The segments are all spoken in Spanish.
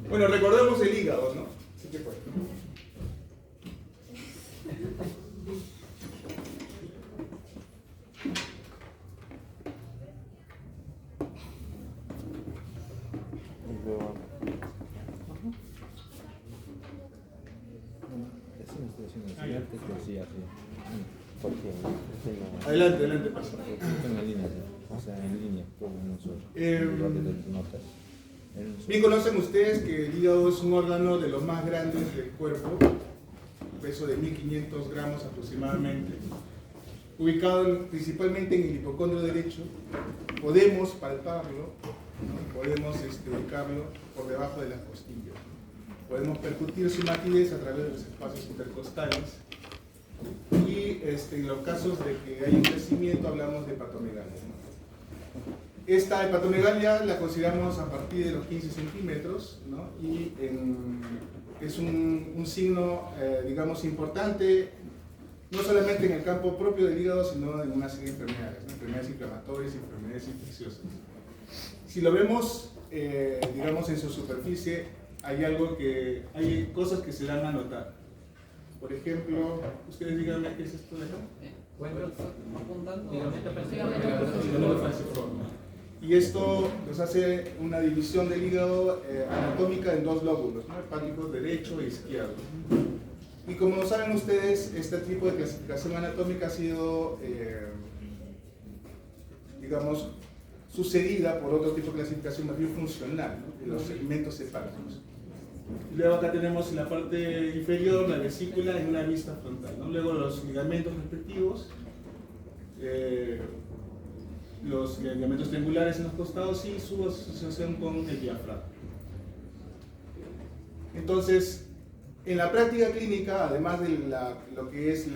Bueno, recordemos el hígado, ¿no? Así que fue. Adelante, adelante, pasa. Bien conocen ustedes que el hígado es un órgano de los más grandes del cuerpo, un peso de 1500 gramos aproximadamente, ubicado principalmente en el hipocondrio derecho. Podemos palparlo, ¿no? Podemos ubicarlo por debajo de las costillas. Podemos percutir su maquilez a través de los espacios intercostales. Y en los casos de que hay un crecimiento hablamos de hepatomegalia, ¿no? Esta hepatomegalia la consideramos a partir de los 15 centímetros, ¿no? Y es un signo, digamos, importante, no solamente en el campo propio del hígado, sino en una serie de enfermedades, ¿no? Enfermedades inflamatorias y enfermedades infecciosas. Si lo vemos, digamos, en su superficie, hay cosas que se dan a notar. Por ejemplo, ustedes díganme qué es esto de acá. Ligamento falciforme. Y esto nos hace una división del hígado anatómica en dos lóbulos, ¿no? Hepático derecho e izquierdo. Y como saben ustedes, este tipo de clasificación anatómica ha sido, digamos, sucedida por otro tipo de clasificación más bien funcional, ¿no? De los segmentos hepáticos. Luego acá tenemos en la parte inferior la vesícula en una vista frontal, ¿no? Luego los ligamentos respectivos, los ligamentos triangulares en los costados y su asociación con el diafragma. Entonces, en la práctica clínica, además de lo que es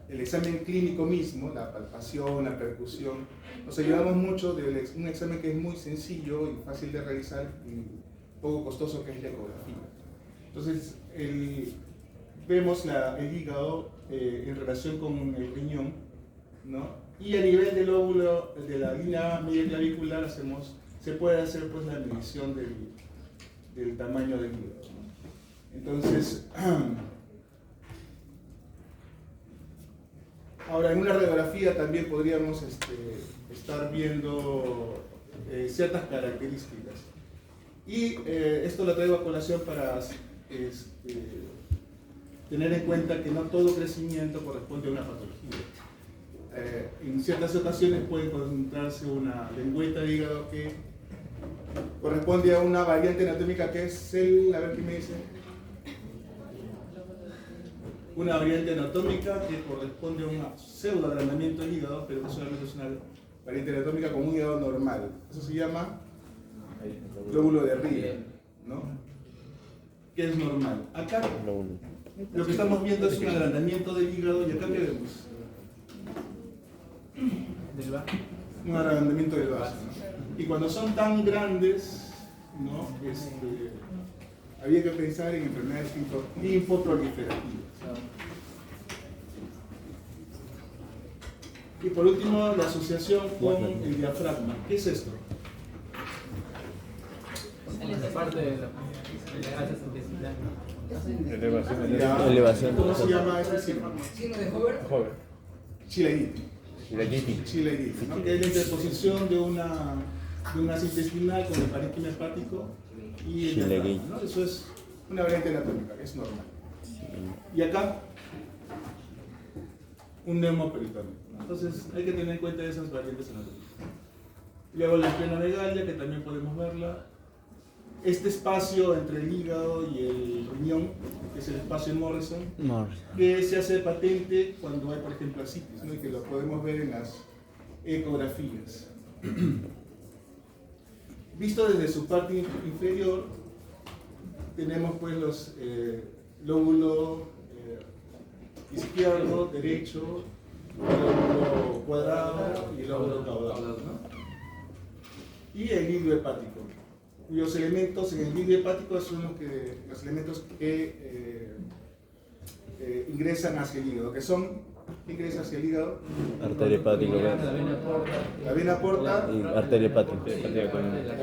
el examen clínico mismo, la palpación, la percusión, nos ayudamos mucho de un examen que es muy sencillo y fácil de realizar y poco costoso, que es la ecografía. Entonces, vemos el hígado en relación con el riñón, ¿no? Y a nivel del lóbulo, de la línea media clavicular, se puede hacer pues la medición del tamaño del hígado, ¿no? Entonces, ahora en una radiografía también podríamos estar viendo ciertas características. Y esto lo traigo a colación para tener en cuenta que no todo crecimiento corresponde a una patología. En ciertas ocasiones puede encontrarse una lengüeta de hígado que corresponde a una variante anatómica que es a ver qué me dice. Una variante anatómica que corresponde a un pseudo agrandamiento del hígado, pero que solamente es una variante anatómica con un hígado normal. Eso se llama lóbulo de Rieger, ¿no? Que es normal. Acá lo que estamos viendo es un agrandamiento del hígado y acá ¿qué vemos? Un agrandamiento del vaso, ¿no? Y cuando son tan grandes, ¿no? Había que pensar en enfermedades linfoproliferativas. Y por último, la asociación con el diafragma. ¿Qué es esto? Elevación. ¿Cómo se llama ese signo? ¿Signo de Hover? Chilaidite, ¿no? Que es la interposición de un ácido intestinal con el parénquima hepático y el diafragma, ¿no? Eso es una variante anatómica, es normal. Y acá, un neumoperitoneo. Entonces hay que tener en cuenta esas variantes anatómicas. Luego la esplenomegalia, que también podemos verla. Este espacio entre el hígado y el riñón, que es el espacio de Morrison, que se hace patente cuando hay, por ejemplo, ascitis, ¿no? Y que lo podemos ver en las ecografías. Visto desde su parte inferior, tenemos pues los lóbulo izquierdo, derecho, el lóbulo cuadrado y el lóbulo caudal, ¿no? Y el lirio hepático, cuyos elementos en el lirio hepático son los elementos que ingresan hacia el hígado, que son ¿Qué ingresa hacia el hígado? Arteria hepática. La vena porta, Y arteria hepática.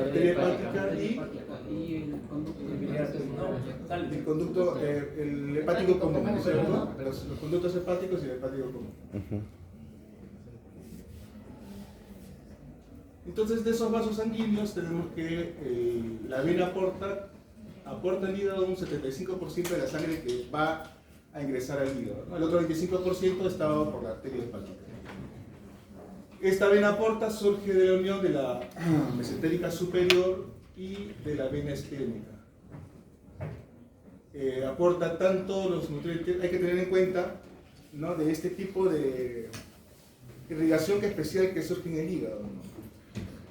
arteria hepática y el conducto, el hepático común, ¿cierto? Los conductos hepáticos y el hepático común. Entonces, de esos vasos sanguíneos tenemos que la vena aporta al hígado un 75% de la sangre que va a ingresar al hígado, ¿no? El otro 25% está dado por la arteria hepática. Esta vena porta surge de la unión de la mesentérica superior y de la vena esplénica. Aporta tanto los nutrientes, hay que tener en cuenta, ¿no?, de este tipo de irrigación especial que surge en el hígado, ¿no?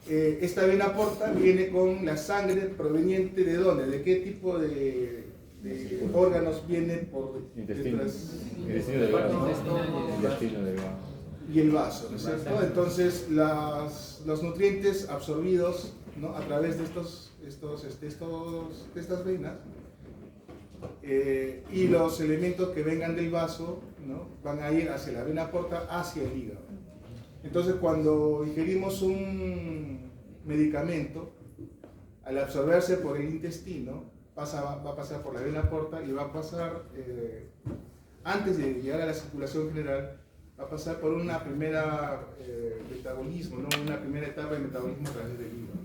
Esta vena porta viene con la sangre proveniente de dónde, de qué tipo de órganos viene por intestino delgado y el vaso, ¿no es cierto? Entonces los nutrientes absorbidos, ¿no?, a través de estas venas y los elementos que vengan del vaso, ¿no?, van a ir hacia la vena porta, hacia el hígado. Entonces, cuando ingerimos un medicamento, al absorberse por el intestino, va a pasar por la vena porta y va a pasar, antes de llegar a la circulación general, va a pasar por una primera metabolismo, ¿no?, una primera etapa de metabolismo a través del hígado.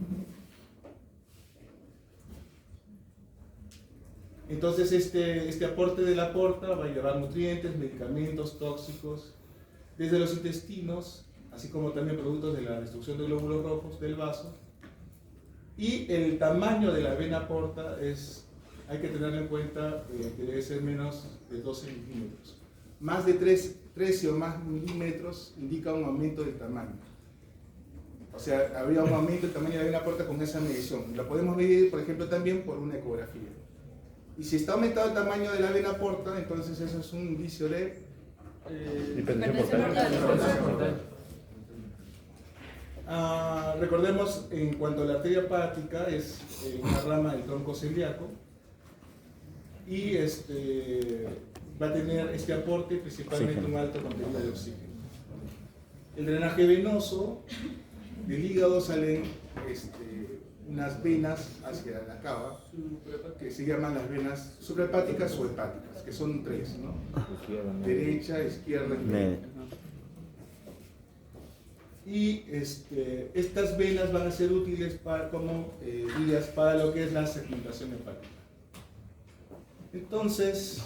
Entonces, este aporte de la porta va a llevar nutrientes, medicamentos, tóxicos, desde los intestinos, así como también productos de la destrucción de glóbulos rojos del vaso. Y el tamaño de la vena porta hay que tener en cuenta que debe ser menos de 12 milímetros. Más de 13 o más milímetros indica un aumento del tamaño. O sea, habría un aumento del tamaño de la vena porta con esa medición. Lo podemos medir, por ejemplo, también por una ecografía. Y si está aumentado el tamaño de la vena porta, entonces eso es un indicio de hipertensión portal. Recordemos, en cuanto a la arteria hepática, es una rama del tronco celíaco y va a tener este aporte principalmente un alto contenido de oxígeno. El drenaje venoso del hígado salen unas venas hacia la cava que se llaman las venas suprahepáticas o hepáticas, que son tres, ¿no? Derecha, izquierda y media. Y estas venas van a ser útiles como vías para lo que es la segmentación hepática. Entonces,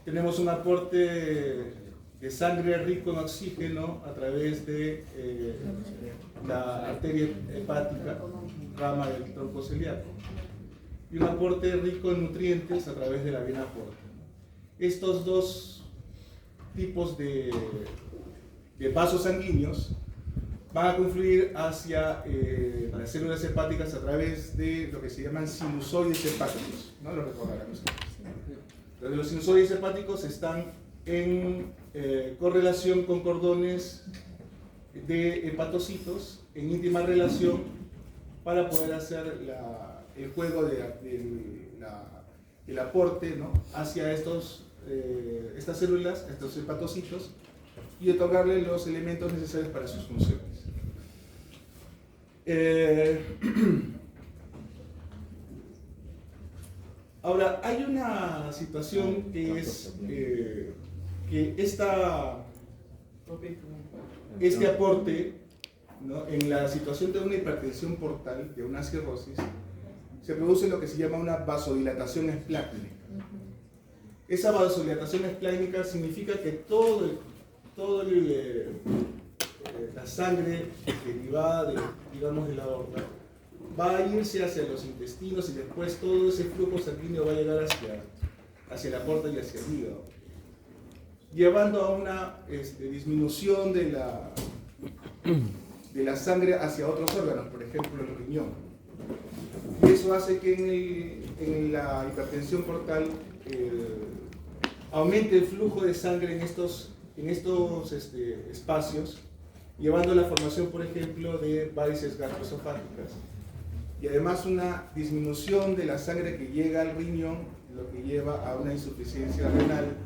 tenemos un aporte de sangre rico en oxígeno a través de la arteria hepática, rama del tronco celíaco, y un aporte rico en nutrientes a través de la vena porta. Estos dos tipos de vasos sanguíneos van a confluir hacia las células hepáticas a través de lo que se llaman sinusoides hepáticos, ¿no? Lo recordarán ustedes. Entonces, los sinusoides hepáticos están en correlación con cordones de hepatocitos en íntima relación para poder hacer el juego del aporte, ¿no?, hacia estas células, estos hepatocitos, y otorgarle los elementos necesarios para sus funciones. Ahora, hay una situación que es que este aporte, ¿no?, en la situación de una hipertensión portal, de una cirrosis, se produce lo que se llama una vasodilatación esplácnica. Esa vasodilatación esplácnica significa que la sangre derivada de la aorta va a irse hacia los intestinos y después todo ese flujo sanguíneo va a llegar hacia la aorta y hacia el hígado, llevando a una disminución de la sangre hacia otros órganos, por ejemplo el riñón. Y eso hace que en la hipertensión portal aumente el flujo de sangre en estos espacios, llevando a la formación, por ejemplo, de varices gastroesofágicas, y además una disminución de la sangre que llega al riñón, lo que lleva a una insuficiencia renal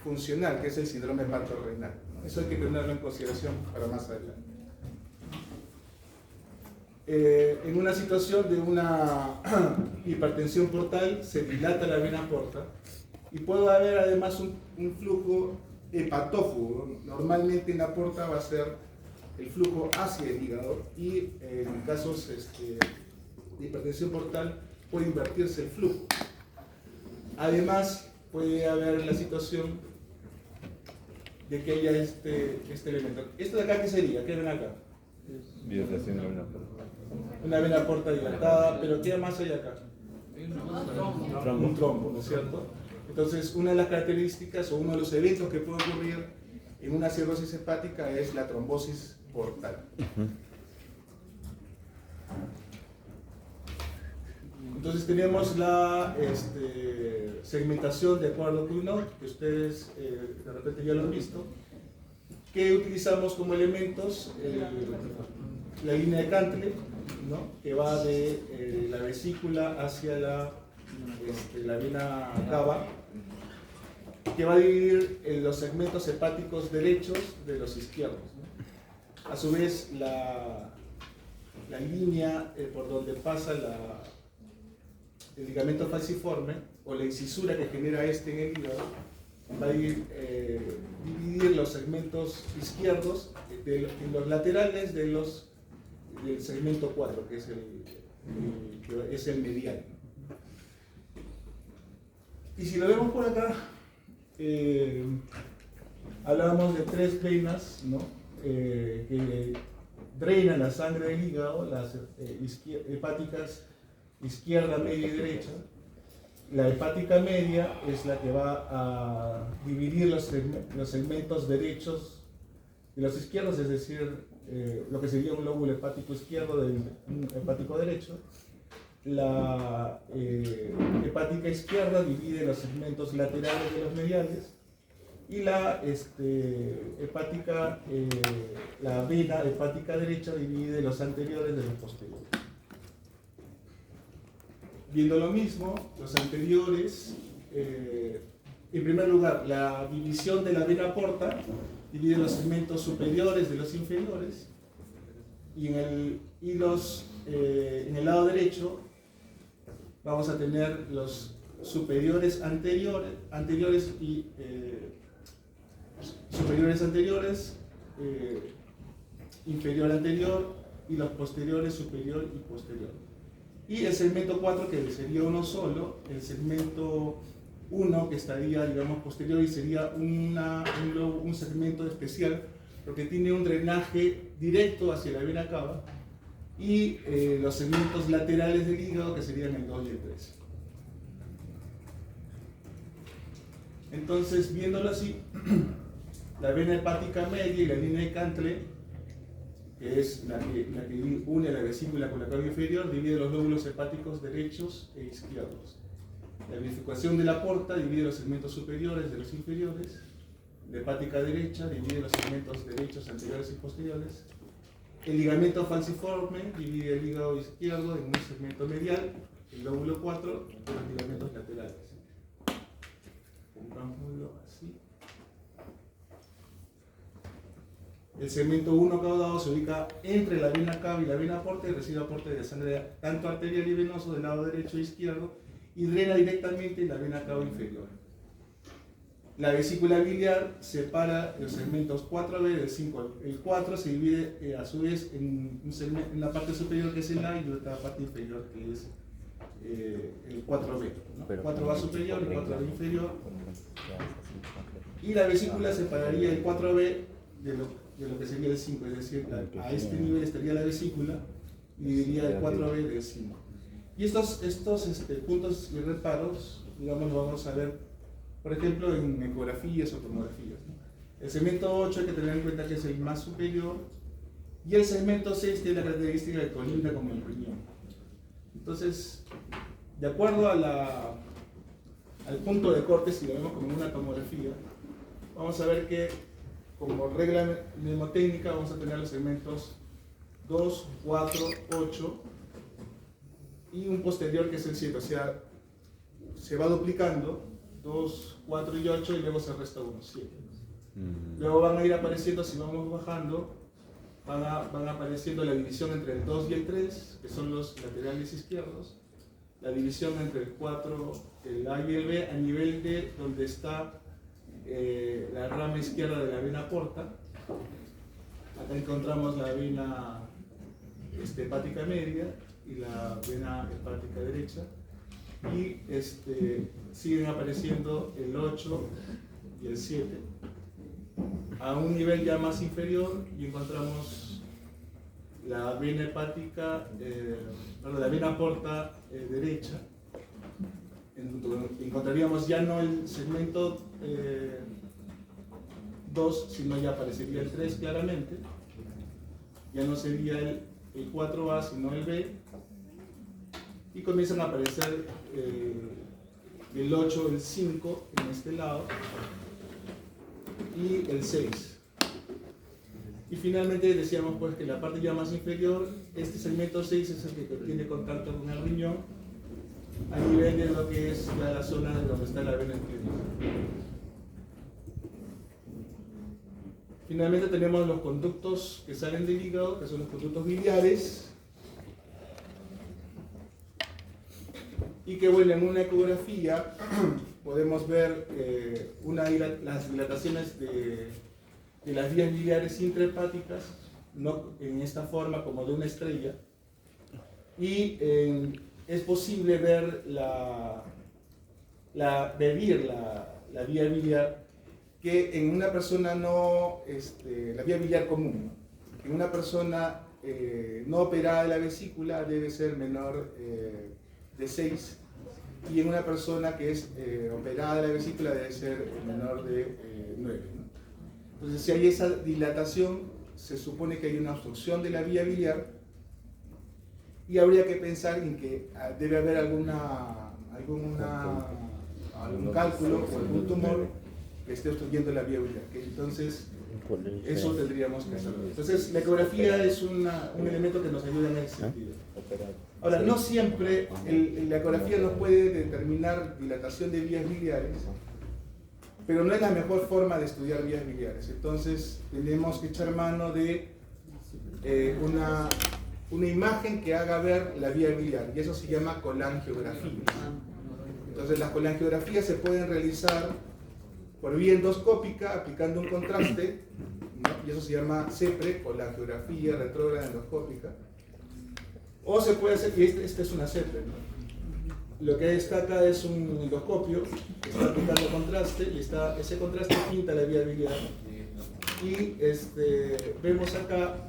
funcional, que es el síndrome hepatorenal, ¿no? Eso hay que tenerlo en consideración para más adelante. En una situación de una hipertensión portal se dilata la vena porta y puede haber además un flujo hepatófugo. Normalmente en la porta va a ser el flujo hacia el hígado y en casos de hipertensión portal puede invertirse el flujo. Además puede haber la situación de que haya este elemento. ¿Esto de acá qué sería? ¿Qué ven acá? Dilatación de la vena porta. Una vena porta dilatada, pero ¿qué más hay acá? Un trombo, ¿no es cierto? Entonces, una de las características o uno de los eventos que puede ocurrir en una cirrosis hepática es la trombosis portal. Entonces tenemos la segmentación de acuerdo con Cugnot, que ustedes de repente ya lo han visto, que utilizamos como elementos la línea de Cantle, ¿no? Que va de la vesícula hacia la vena cava, que va a dividir los segmentos hepáticos derechos de los izquierdos, ¿no? A su vez, la línea por donde pasa el ligamento falciforme o la incisura que genera en el hígado va a dividir los segmentos izquierdos en los laterales del segmento 4, que es el medial. Y si lo vemos por acá, hablábamos de 3 venas, ¿no? Que drenan la sangre del hígado, las hepáticas izquierda, media y derecha. La hepática media es la que va a dividir los segmentos derechos de los izquierdos, es decir, lo que sería un lóbulo hepático izquierdo del hepático derecho. La hepática izquierda divide los segmentos laterales de los mediales y la vena hepática derecha divide los anteriores de los posteriores. Viendo lo mismo, los anteriores, en primer lugar, la división de la vena porta divide los segmentos superiores de los inferiores y en el lado derecho vamos a tener los superiores anteriores y superiores anteriores, inferior anterior y los posteriores superior y posterior. Y el segmento 4 que sería uno solo, el segmento 1 que estaría, digamos, posterior y sería un segmento especial porque tiene un drenaje directo hacia la vena cava y los segmentos laterales del hígado que serían el 2 y el 3. Entonces, viéndolo así, la vena hepática media y la línea de Cantle, que es la que une la vesícula con la cava inferior, divide los lóbulos hepáticos derechos e izquierdos. La bifurcación de la porta divide los segmentos superiores de los inferiores. La hepática derecha divide los segmentos derechos, anteriores y posteriores. El ligamento falciforme divide el hígado izquierdo en un segmento medial, el lóbulo 4, y los ligamentos laterales. Pongámoslo así. El segmento 1 caudado se ubica entre la vena cava y la vena porta y recibe aporte de sangre tanto arterial y venoso del lado derecho e izquierdo y drena directamente en la vena cava inferior. La vesícula biliar separa los segmentos 4B del 5. El 4 se divide a su vez en la parte superior que es el A y otra parte inferior que es el 4B, ¿no? 4A superior y 4B inferior. Y la vesícula separaría el 4B de lo que sería el 5, es decir, a este nivel estaría la vesícula y dividiría el 4B del 5. Y estos puntos y reparos, digamos, lo vamos a ver, por ejemplo, en ecografías o tomografías, ¿no? El segmento 8 hay que tener en cuenta que es el más superior y el segmento 6 tiene la característica de colinda como el riñón. Entonces, de acuerdo al punto de corte, si lo vemos como una tomografía, vamos a ver que como regla mnemotécnica vamos a tener los segmentos 2, 4, 8 y un posterior que es el 7, o sea, se va duplicando 2, 4 y 8 y luego se resta 1, 7. Luego van a ir apareciendo, si vamos bajando, van apareciendo la división entre el 2 y el 3, que son los laterales izquierdos, la división entre el 4, el A y el B, a nivel de donde está la rama izquierda de la vena porta. Acá encontramos la vena hepática media y la vena hepática derecha, y siguen apareciendo el 8 y el 7 a un nivel ya más inferior, y encontramos la vena hepática, la vena porta derecha. Encontraríamos ya no el segmento 2, sino ya aparecería el 3 claramente, ya no sería el 4A sino el B, y comienzan a aparecer el 8, el 5 en este lado y el 6. Y finalmente decíamos pues que la parte ya más inferior, este segmento 6 es el que tiene contacto con el riñón a nivel de lo que es ya la zona de donde está la vena inclinada. Finalmente tenemos los conductos que salen del hígado, que son los conductos biliares, y que bueno, en una ecografía podemos ver las dilataciones de las vías biliares intrahepáticas, no en esta forma como de una estrella, y es posible ver medir la vía biliar, que en una persona la vía biliar común, en una persona no operada de la vesícula debe ser menor de 6, y en una persona que es operada de la vesícula debe ser menor de 9, ¿no? Entonces, si hay esa dilatación, se supone que hay una obstrucción de la vía biliar, y habría que pensar en que debe haber algún cálculo o algún tumor que esté obstruyendo la vía biliar, que entonces eso tendríamos que hacerlo. Entonces, la ecografía es un elemento que nos ayuda en ese sentido. Ahora, no siempre la ecografía nos puede determinar dilatación de vías biliares, pero no es la mejor forma de estudiar vías biliares. Entonces, tenemos que echar mano de una imagen que haga ver la vía biliar, y eso se llama colangiografía. Entonces, las colangiografías se pueden realizar por vía endoscópica, aplicando un contraste, ¿no? Y eso se llama CEPRE, colangiografía retrógrada endoscópica. O se puede hacer, y esta es una CEPRE, ¿no? Lo que está acá es un endoscopio que está aplicando contraste, y ese contraste pinta la vía biliar. Y vemos acá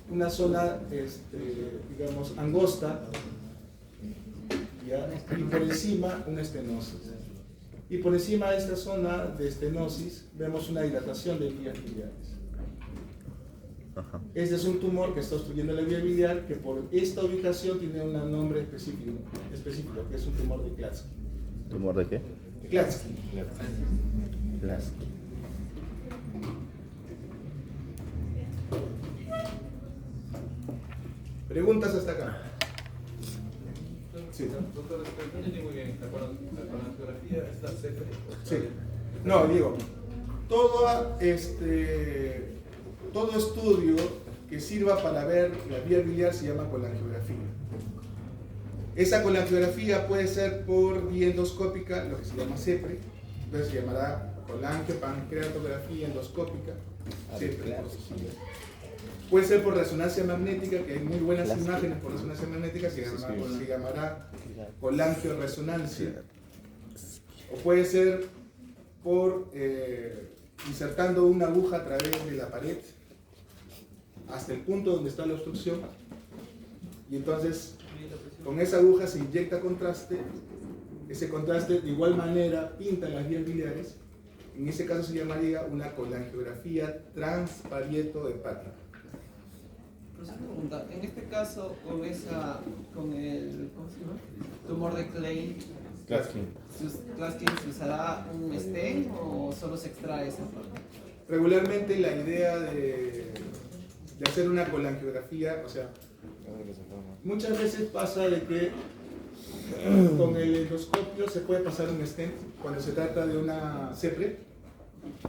una zona, digamos, angosta, ¿ya? Y por encima una estenosis. Y por encima de esta zona de estenosis vemos una dilatación de vías biliares. Este es un tumor que está obstruyendo la vía biliar, que por esta ubicación tiene un nombre específico, que es un tumor de Klatsky. ¿Tumor de qué? Klatsky. Klatsky. ¿Preguntas hasta acá? Sí. Doctor, no entendí muy bien. La colangiografía es la CEPRE. Sí. No, digo, todo estudio que sirva para ver la vía biliar se llama colangiografía. Esa colangiografía puede ser por vía endoscópica, lo que se llama CEPRE, entonces se llamará colangiopancreatografía endoscópica, CEPRE por sus siglas. Puede ser por resonancia magnética, que hay muy buenas imágenes por resonancia magnética, se llamará colangioresonancia. O puede ser por insertando una aguja a través de la pared hasta el punto donde está la obstrucción, y entonces con esa aguja se inyecta contraste. Ese contraste de igual manera pinta las vías biliares. En ese caso se llamaría una colangiografía transparieto-hepática. Una pregunta, en este caso, con el ¿cómo se llama? Tumor de Klein, ¿Klatsky se usará un stent o solo se extrae esa parte? Regularmente la idea de hacer una colangiografía, o sea, muchas veces pasa de que con el endoscopio se puede pasar un stent. Cuando se trata de una CEPRE,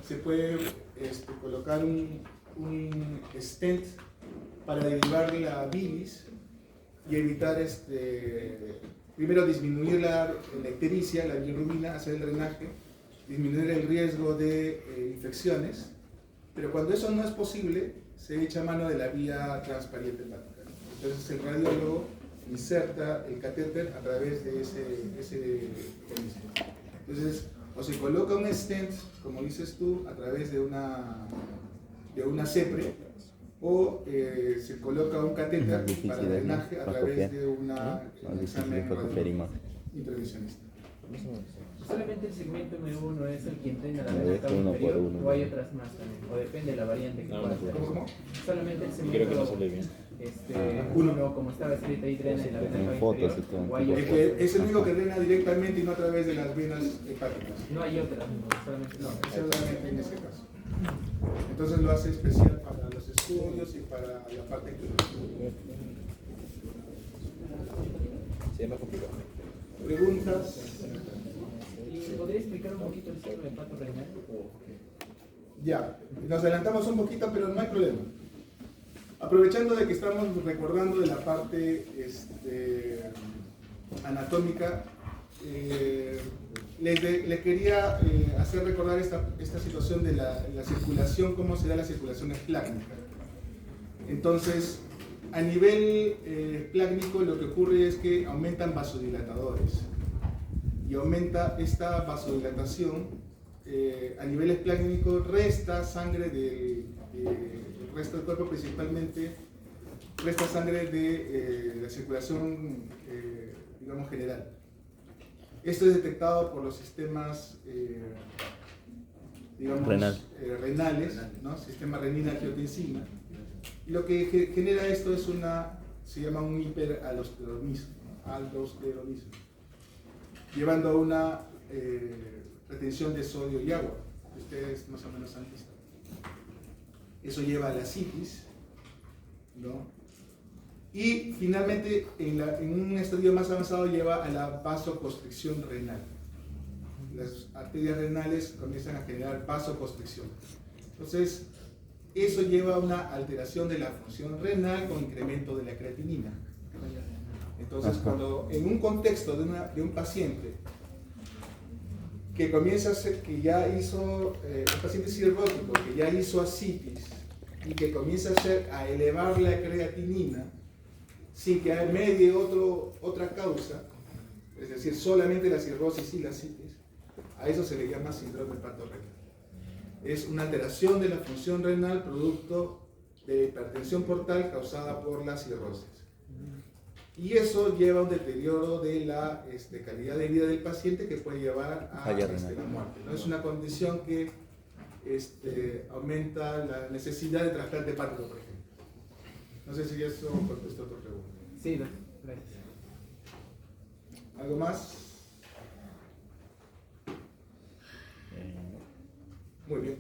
se puede colocar un stent para derivar la bilis y evitar, primero disminuir la ictericia, la bilirrubina, hacer el drenaje, disminuir el riesgo de infecciones, pero cuando eso no es posible, se echa mano de la vía transparente hepática. Entonces el radiólogo inserta el catéter a través de ese mecanismo. Entonces, o se coloca un stent, como dices tú, a través de una CEPRE, o se coloca un catéter para drenaje a través de un examen intervencionista. ¿Solamente el segmento M1 es el que entrena la Me vena ves cava uno por inferior uno. o hay otras más también? O depende de la variante que pueda tener. ¿Cómo? Solamente el Creo que no segmento sale bien. uno, como estaba escrito ahí, drena en la vena cava fotos y inferior. todo. O hay Es otras. que es el único que drena directamente y no a través de las venas hepáticas. No hay otras, no, solamente No, no. solamente en ese caso. Entonces lo hace especial para los estudios y para la parte clínica. Sí, es más complicado. ¿Preguntas? ¿Y podría explicar un poquito el ciclo de hepato renal? Ya, nos adelantamos un poquito, pero no hay problema. Aprovechando de que estamos recordando de la parte anatómica, les quería hacer recordar esta situación de la circulación, cómo se da la circulación esplácnica. Entonces, a nivel esplácnico lo que ocurre es que aumentan vasodilatadores y aumenta esta vasodilatación a nivel esplácnico, resta sangre del resto del cuerpo, principalmente resta sangre de la circulación digamos general. Esto es detectado por los sistemas digamos, renales, ¿no? Sistema renina-angiotensina. Y lo que genera esto es se llama un hiperaldosteronismo, aldosteronismo, llevando a una retención de sodio y agua, que ustedes más o menos han visto. Eso lleva a la citis, ¿no? Y finalmente, en un estadio más avanzado, lleva a la vasoconstricción renal. Las arterias renales comienzan a generar vasoconstricción. Entonces, eso lleva a una alteración de la función renal con incremento de la creatinina. Entonces, cuando en un contexto de un paciente que comienza a ser, que ya hizo, un paciente cirrótico, que ya hizo ascitis y que comienza a elevar la creatinina sin que medie otra causa, es decir, solamente la cirrosis y la ascitis, a eso se le llama síndrome hepatorenal. Es una alteración de la función renal producto de hipertensión portal causada por la cirrosis. Y eso lleva a un deterioro de la calidad de vida del paciente que puede llevar a la muerte, ¿no? Es una condición que aumenta la necesidad de trasplante hepático, por ejemplo. No sé si eso contestó tu pregunta. Sí, gracias. ¿Algo más? Muy bien.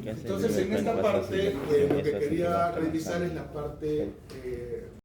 Entonces, en esta parte, lo que quería revisar es la parte